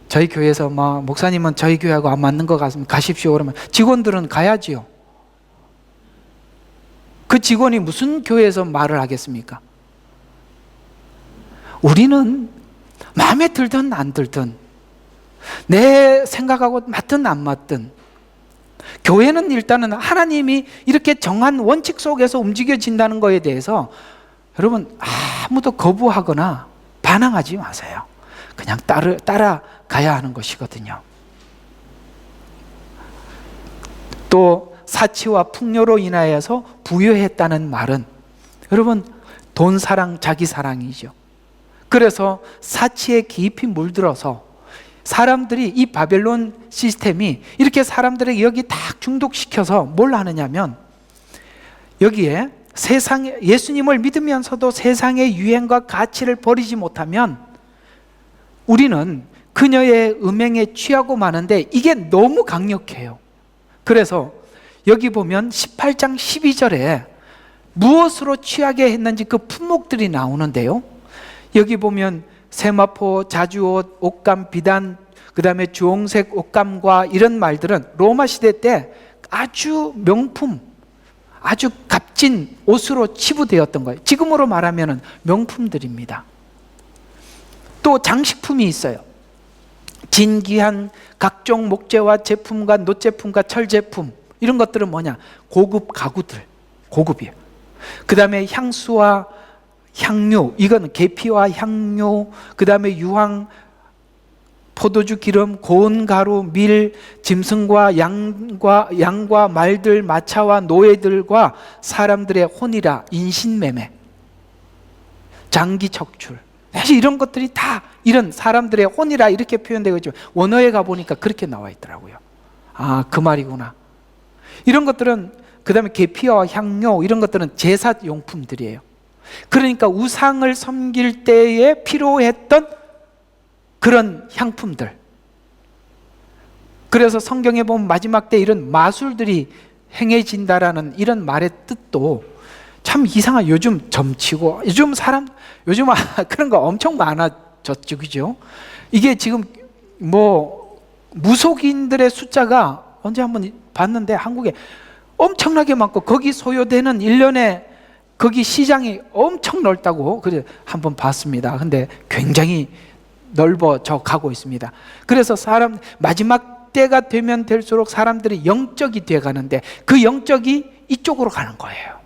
저희 교회에서 목사님은 저희 교회하고 안 맞는 것 같으면 가십시오 그러면 직원들은 가야지요. 그 직원이 무슨 교회에서 말을 하겠습니까? 우리는 마음에 들든 안 들든 내 생각하고 맞든 안 맞든 교회는 일단은 하나님이 이렇게 정한 원칙 속에서 움직여진다는 거에 대해서 여러분 아무도 거부하거나 반항하지 마세요. 그냥 따라가야 하는 것이거든요. 또 사치와 풍요로 인하여서 부유했다는 말은 여러분 돈 사랑, 자기 사랑이죠. 그래서 사치에 깊이 물들어서 사람들이 이 바벨론 시스템이 이렇게 사람들에게 여기 딱 중독시켜서 뭘 하느냐면 여기에 예수님을 믿으면서도 세상의 유행과 가치를 버리지 못하면 우리는 그녀의 음행에 취하고 마는데 이게 너무 강력해요. 그래서 여기 보면 18장 12절에 무엇으로 취하게 했는지 그 품목들이 나오는데요, 여기 보면 세마포, 자주옷, 옷감, 비단, 그 다음에 주홍색 옷감과 이런 말들은 로마 시대 때 아주 명품, 아주 값진 옷으로 치부되었던 거예요. 지금으로 말하면 명품들입니다. 또 장식품이 있어요. 진귀한 각종 목재와 제품과 놋제품과 철제품, 이런 것들은 뭐냐? 고급 가구들, 고급이에요. 그 다음에 향수와 향료, 이건 계피와 향료, 그 다음에 유황, 포도주 기름, 고운 가루, 밀, 짐승과 양과 말들, 마차와 노예들과 사람들의 혼이라, 인신매매, 장기 척출, 사실 이런 것들이 다 이런 사람들의 혼이라 이렇게 표현되고 있지만 원어에 가보니까 그렇게 나와 있더라고요. 아, 그 말이구나. 이런 것들은, 그 다음에 계피와 향료, 이런 것들은 제사용품들이에요. 그러니까 우상을 섬길 때에 필요했던 그런 향품들. 그래서 성경에 보면 마지막 때 이런 마술들이 행해진다라는 이런 말의 뜻도 참 이상한, 요즘 점치고, 요즘 그런 거 엄청 많아졌죠, 그죠? 이게 지금 뭐 무속인들의 숫자가 언제 한번 봤는데 한국에 엄청나게 많고, 거기 소요되는 1년에 거기 시장이 엄청 넓다고 그래 한번 봤습니다. 근데 굉장히 넓어져 가고 있습니다. 그래서 마지막 때가 되면 될수록 사람들이 영적이 되어 가는데 그 영적이 이쪽으로 가는 거예요.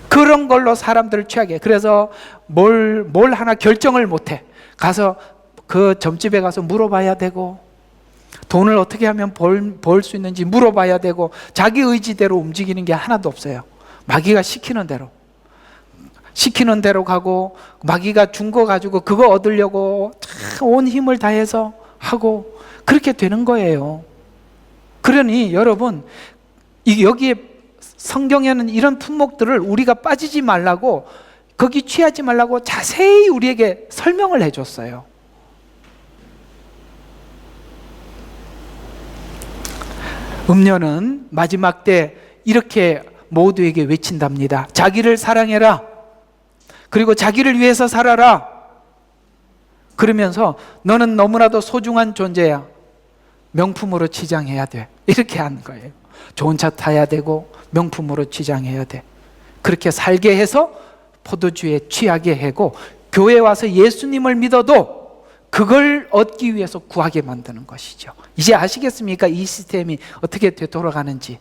그런 걸로 사람들을 취하게. 그래서 뭘 하나 결정을 못해. 가서 그 점집에 가서 물어봐야 되고, 돈을 어떻게 하면 벌 수 있는지 물어봐야 되고, 자기 의지대로 움직이는 게 하나도 없어요. 마귀가 시키는 대로 가고, 마귀가 준 거 가지고 그거 얻으려고 온 힘을 다해서 하고, 그렇게 되는 거예요. 그러니 여러분, 여기에 성경에는 이런 품목들을 우리가 빠지지 말라고, 거기 취하지 말라고 자세히 우리에게 설명을 해줬어요. 음료는 마지막 때 이렇게 모두에게 외친답니다. 자기를 사랑해라. 그리고 자기를 위해서 살아라. 그러면서 너는 너무나도 소중한 존재야. 명품으로 치장해야 돼. 이렇게 하는 거예요. 좋은 차 타야 되고 명품으로 치장해야 돼. 그렇게 살게 해서 포도주에 취하게 하고, 교회 와서 예수님을 믿어도 그걸 얻기 위해서 구하게 만드는 것이죠. 이제 아시겠습니까? 이 시스템이 어떻게 되돌아가는지.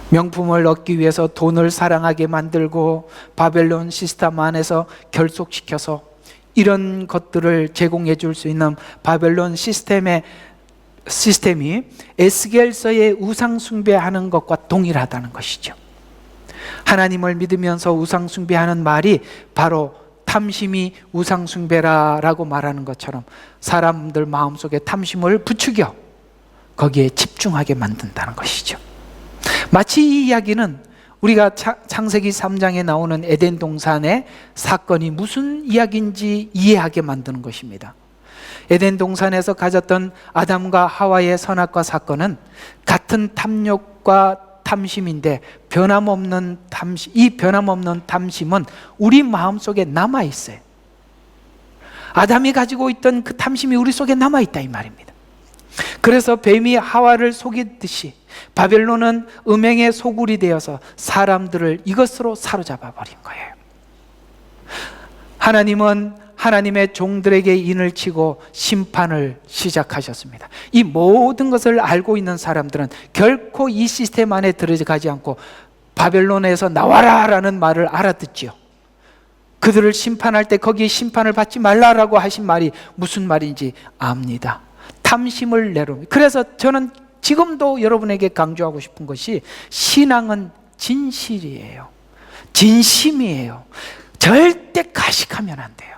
명품을 얻기 위해서 돈을 사랑하게 만들고, 바벨론 시스템 안에서 결속시켜서 이런 것들을 제공해 줄 수 있는 바벨론 시스템이 에스겔서의 우상 숭배하는 것과 동일하다는 것이죠. 하나님을 믿으면서 우상 숭배하는 말이 바로 탐심이 우상 숭배라라고 말하는 것처럼 사람들 마음속에 탐심을 부추겨 거기에 집중하게 만든다는 것이죠. 마치 이 이야기는 우리가 창세기 3장에 나오는 에덴 동산의 사건이 무슨 이야기인지 이해하게 만드는 것입니다. 에덴 동산에서 가졌던 아담과 하와의 선악과 사건은 같은 탐욕과 탐심인데, 변함없는 탐심, 이 변함없는 탐심은 우리 마음속에 남아 있어요. 아담이 가지고 있던 그 탐심이 우리 속에 남아 있다 이 말입니다. 그래서 뱀이 하와를 속이듯이 바벨론은 음행의 소굴이 되어서 사람들을 이것으로 사로잡아 버린 거예요. 하나님은 하나님의 종들에게 인을 치고 심판을 시작하셨습니다. 이 모든 것을 알고 있는 사람들은 결코 이 시스템 안에 들어가지 않고 바벨론에서 나와라 라는 말을 알아듣지요. 그들을 심판할 때 거기에 심판을 받지 말라라고 하신 말이 무슨 말인지 압니다. 탐심을 내놓습니다. 그래서 저는 지금도 여러분에게 강조하고 싶은 것이, 신앙은 진실이에요. 진심이에요. 절대 가식하면 안 돼요.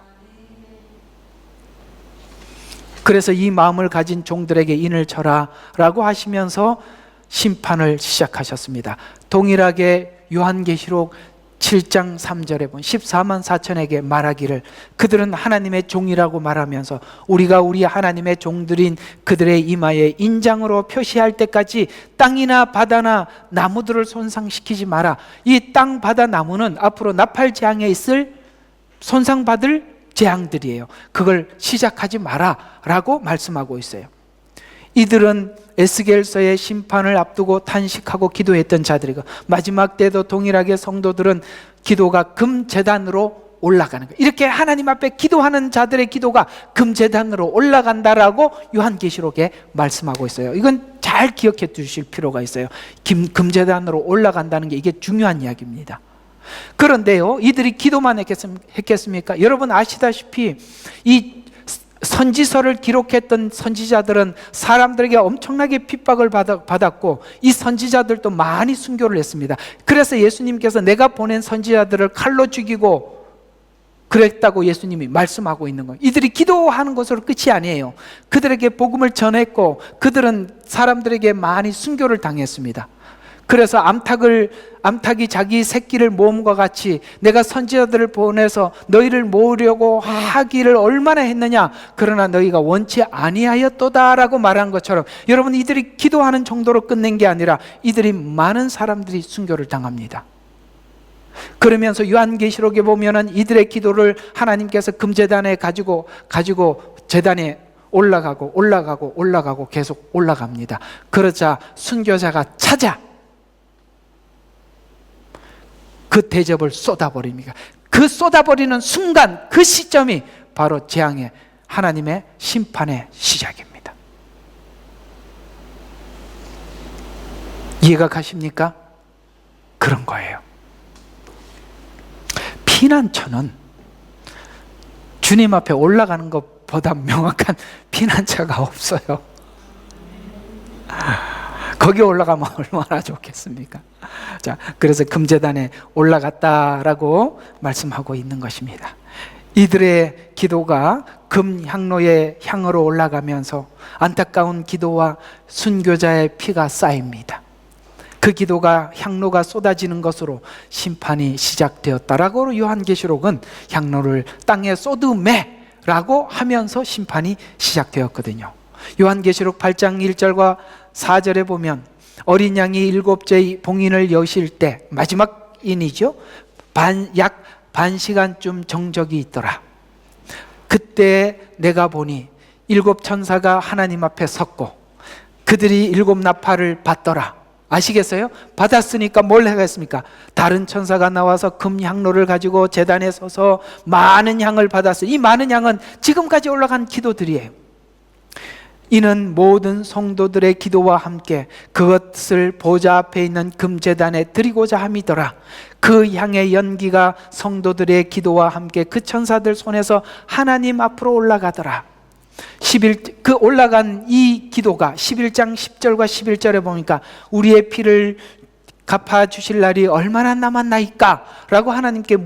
그래서 이 마음을 가진 종들에게 인을 쳐라 라고 하시면서 심판을 시작하셨습니다. 동일하게 요한계시록 7장 3절에 보면 14만 4천에게 말하기를 그들은 하나님의 종이라고 말하면서 우리가 우리 하나님의 종들인 그들의 이마에 인장으로 표시할 때까지 땅이나 바다나 나무들을 손상시키지 마라. 이 땅, 바다, 나무는 앞으로 나팔 재앙에 있을 손상받을 재앙들이에요. 그걸 시작하지 마라 라고 말씀하고 있어요. 이들은 에스겔서의 심판을 앞두고 탄식하고 기도했던 자들이고, 마지막 때도 동일하게 성도들은 기도가 금제단으로 올라가는 거예요. 이렇게 하나님 앞에 기도하는 자들의 기도가 금제단으로 올라간다라고 요한계시록에 말씀하고 있어요. 이건 잘 기억해 두실 필요가 있어요. 금제단으로 올라간다는 게 이게 중요한 이야기입니다. 그런데요, 이들이 기도만 했겠습니까? 여러분 아시다시피 이 선지서를 기록했던 선지자들은 사람들에게 엄청나게 핍박을 받았고, 이 선지자들도 많이 순교를 했습니다. 그래서 예수님께서 내가 보낸 선지자들을 칼로 죽이고 그랬다고 예수님이 말씀하고 있는 거예요. 이들이 기도하는 것으로 끝이 아니에요. 그들에게 복음을 전했고 그들은 사람들에게 많이 순교를 당했습니다. 그래서 암탉이 자기 새끼를 모음과 같이 내가 선지자들을 보내서 너희를 모으려고 하기를 얼마나 했느냐, 그러나 너희가 원치 아니하였도다라고 말한 것처럼, 여러분 이들이 기도하는 정도로 끝낸 게 아니라 이들이 많은 사람들이 순교를 당합니다. 그러면서 요한계시록에 보면은 이들의 기도를 하나님께서 금제단에 가지고 제단에 올라가고 계속 올라갑니다. 그러자 순교자가 찾아 그 대접을 쏟아버립니다. 그 쏟아버리는 순간, 그 시점이 바로 재앙의 하나님의 심판의 시작입니다. 이해가 가십니까? 그런 거예요. 피난처는 주님 앞에 올라가는 것보다 명확한 피난처가 없어요. 거기 올라가면 얼마나 좋겠습니까? 자, 그래서 금제단에 올라갔다라고 말씀하고 있는 것입니다. 이들의 기도가 금향로의 향으로 올라가면서 안타까운 기도와 순교자의 피가 쌓입니다. 그 기도가 향로가 쏟아지는 것으로 심판이 시작되었다라고 요한계시록은 향로를 땅에 쏟으매라고 하면서 심판이 시작되었거든요. 요한계시록 8장 1절과 4절에 보면 어린 양이 7째 봉인을 여실 때, 마지막 인이죠, 약 반시간쯤 정적이 있더라. 그때 내가 보니 7천사가 하나님 앞에 섰고 그들이 7나팔을 받더라. 아시겠어요? 받았으니까 뭘 하겠습니까? 다른 천사가 나와서 금향로를 가지고 제단에 서서 많은 향을 받았어요. 이 많은 향은 지금까지 올라간 기도들이에요. 이는 모든 성도들의 기도와 함께 그것을 보좌 앞에 있는 금제단에 드리고자 함이더라. 그 향의 연기가 성도들의 기도와 함께 그 천사들 손에서 하나님 앞으로 올라가더라. 그 올라간 이 기도가 11장 10절과 11절에 보니까 우리의 피를 갚아주실 날이 얼마나 남았나이까? 라고 하나님께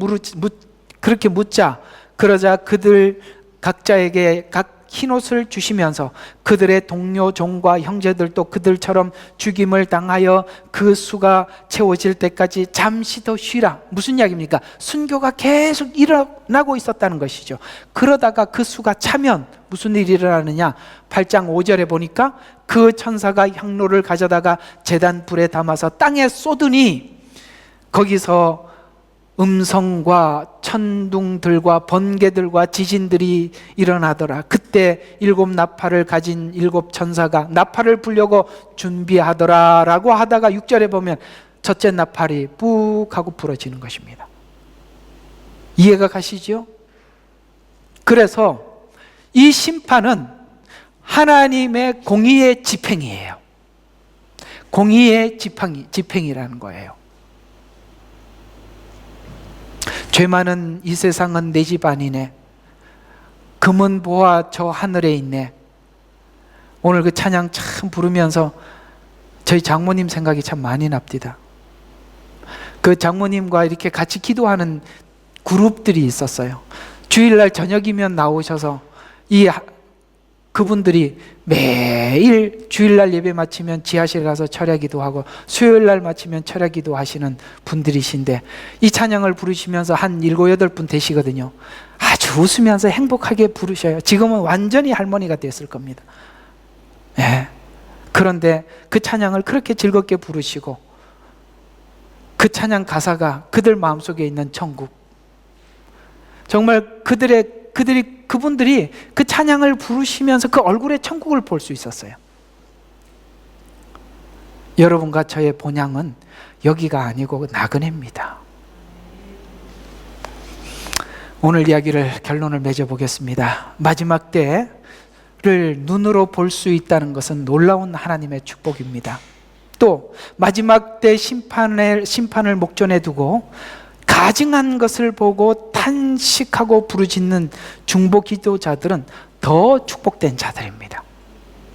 그렇게 묻자, 그러자 그들 각자에게 각 흰옷을 주시면서 그들의 동료 종과 형제들도 그들처럼 죽임을 당하여 그 수가 채워질 때까지 잠시 더 쉬라. 무슨 이야기입니까? 순교가 계속 일어나고 있었다는 것이죠. 그러다가 그 수가 차면 무슨 일이 일어나느냐? 8장 5절에 보니까 그 천사가 향로를 가져다가 제단 불에 담아서 땅에 쏟으니 거기서 음성과 천둥들과 번개들과 지진들이 일어나더라. 그때 7나팔을 가진 7천사가 나팔을 불려고 준비하더라 라고 하다가 6절에 보면 첫째 나팔이 푹 하고 부러지는 것입니다. 이해가 가시죠? 그래서 이 심판은 하나님의 공의의 집행이에요. 공의의 집행이라는 거예요. 죄 많은 이 세상은 내 집 아니네. 금은 보아 저 하늘에 있네. 오늘 그 찬양 참 부르면서 저희 장모님 생각이 참 많이 납니다. 그 장모님과 이렇게 같이 기도하는 그룹들이 있었어요. 주일날 저녁이면 나오셔서 이 그분들이 매일 주일날 예배 마치면 지하실에 가서 철야기도 하고 수요일날 마치면 철야기도 하시는 분들이신데 이 찬양을 부르시면서 한 7, 8분 되시거든요. 아주 웃으면서 행복하게 부르셔요. 지금은 완전히 할머니가 됐을 겁니다. 네. 그런데 그 찬양을 그렇게 즐겁게 부르시고 그 찬양 가사가 그들 마음속에 있는 천국, 정말 그분들이 그 찬양을 부르시면서 그 얼굴에 천국을 볼 수 있었어요. 여러분과 저의 본향은 여기가 아니고 나그네입니다. 오늘 이야기를 결론을 맺어보겠습니다. 마지막 때를 눈으로 볼 수 있다는 것은 놀라운 하나님의 축복입니다. 또 마지막 때 심판을 목전에 두고 가증한 것을 보고 탄식하고 부르짖는 중보 기도자들은 더 축복된 자들입니다.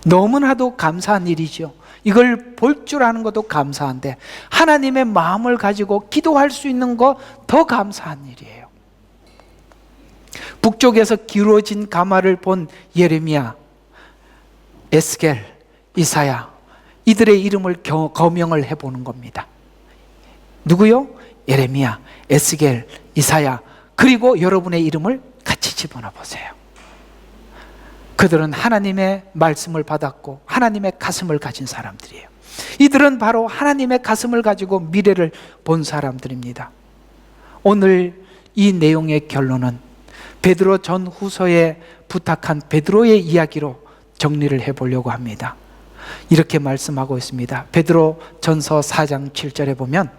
너무나도 감사한 일이죠. 이걸 볼 줄 아는 것도 감사한데 하나님의 마음을 가지고 기도할 수 있는 것 더 감사한 일이에요. 북쪽에서 기울어진 가마를 본 예레미야, 에스겔, 이사야, 이들의 이름을 거명을 해보는 겁니다. 누구요? 예레미야, 에스겔, 이사야, 그리고 여러분의 이름을 같이 집어넣어 보세요. 그들은 하나님의 말씀을 받았고 하나님의 가슴을 가진 사람들이에요. 이들은 바로 하나님의 가슴을 가지고 미래를 본 사람들입니다. 오늘 이 내용의 결론은 베드로 전후서에 부탁한 베드로의 이야기로 정리를 해보려고 합니다. 이렇게 말씀하고 있습니다. 베드로 전서 4장 7절에 보면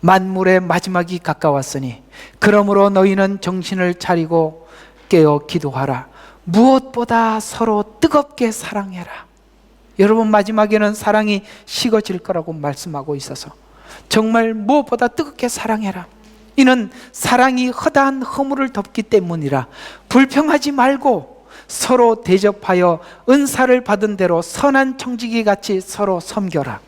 만물의 마지막이 가까웠으니 그러므로 너희는 정신을 차리고 깨어 기도하라. 무엇보다 서로 뜨겁게 사랑해라. 여러분, 마지막에는 사랑이 식어질 거라고 말씀하고 있어서 정말 무엇보다 뜨겁게 사랑해라. 이는 사랑이 허다한 허물을 덮기 때문이라. 불평하지 말고 서로 대접하여 은사를 받은 대로 선한 청지기 같이 서로 섬겨라.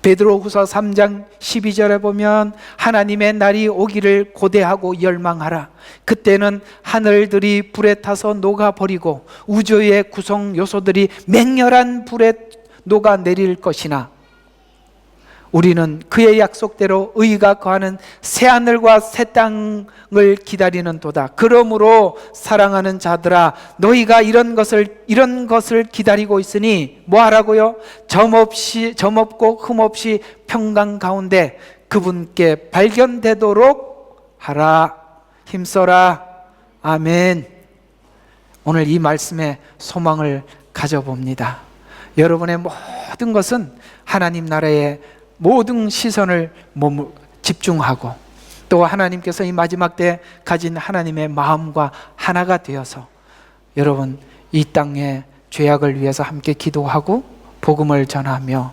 베드로후서 3장 12절에 보면 하나님의 날이 오기를 고대하고 열망하라. 그때는 하늘들이 불에 타서 녹아버리고 우주의 구성 요소들이 맹렬한 불에 녹아내릴 것이나 우리는 그의 약속대로 의가 거하는 새하늘과 새 땅을 기다리는 도다. 그러므로 사랑하는 자들아, 너희가 이런 것을 기다리고 있으니 뭐 하라고요? 점없고 흠없이 평강 가운데 그분께 발견되도록 하라. 힘써라. 아멘. 오늘 이 말씀에 소망을 가져봅니다. 여러분의 모든 것은 하나님 나라의 모든 시선을 집중하고 또 하나님께서 이 마지막 때 가진 하나님의 마음과 하나가 되어서 여러분 이 땅의 죄악을 위해서 함께 기도하고 복음을 전하며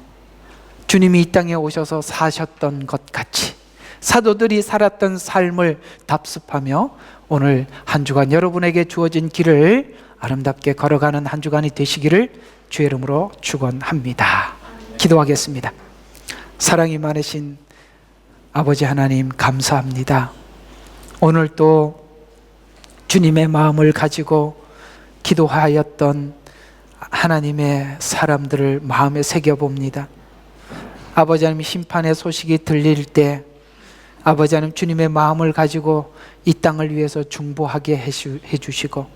주님이 이 땅에 오셔서 사셨던 것 같이 사도들이 살았던 삶을 답습하며 오늘 한 주간 여러분에게 주어진 길을 아름답게 걸어가는 한 주간이 되시기를 주의 이름으로 축원합니다. 기도하겠습니다. 사랑이 많으신 아버지 하나님, 감사합니다. 오늘 또 주님의 마음을 가지고 기도하였던 하나님의 사람들을 마음에 새겨봅니다. 아버지 하나님, 심판의 소식이 들릴 때 아버지 하나님 주님의 마음을 가지고 이 땅을 위해서 중보하게 해주시고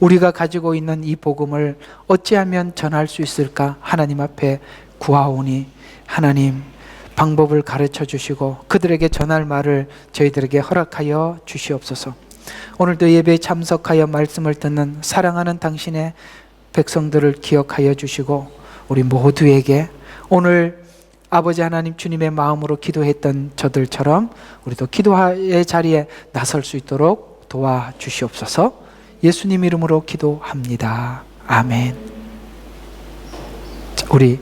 우리가 가지고 있는 이 복음을 어찌하면 전할 수 있을까 하나님 앞에 구하오니 하나님 방법을 가르쳐 주시고 그들에게 전할 말을 저희들에게 허락하여 주시옵소서. 오늘도 예배에 참석하여 말씀을 듣는 사랑하는 당신의 백성들을 기억하여 주시고 우리 모두에게 오늘 아버지 하나님 주님의 마음으로 기도했던 저들처럼 우리도 기도의 자리에 나설 수 있도록 도와주시옵소서. 예수님 이름으로 기도합니다. 아멘. 우리